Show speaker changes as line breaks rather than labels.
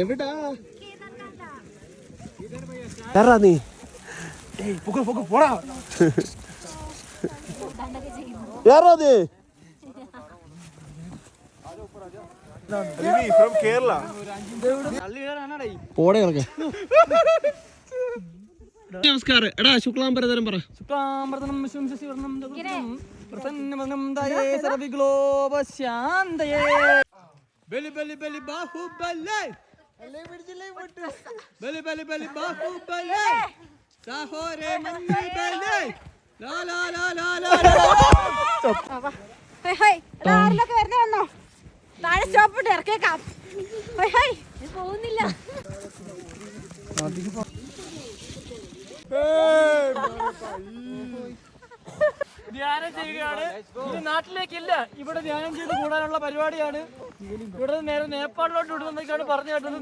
എവിടാ
നീ നമസ്കാരം. എടാ ശുക്ലാംബരതരം പറ. ബലി ബലി ബലി ബാഹുബലി ബലി ബലി ബലി ബാഹുബലി സാഹോരേ മഞ്ഞുബലി ലാ ലാ ലാ ലാ ലാ.
ഹേയ് ഹേയ് ആരെല്ലാം വരുന്നേ വന്നോ? താഴെ സ്റ്റോപ്പ് ഇട്ട് ഇറക്കേക്കാം. ഹേയ് ഹേയ് പോകുന്നില്ല.
ധ്യാനം ചെയ്യുകയാണ്. ഇത് നാട്ടിലേക്കില്ല, ഇവിടെ ധ്യാനം ചെയ്ത് കൂടാനുള്ള പരിപാടിയാണ്. ഇവിടെ നേരെ നേപ്പാളിലോട്ട് വിടുന്നൊക്കെയാണ് പറഞ്ഞു കേട്ടത്.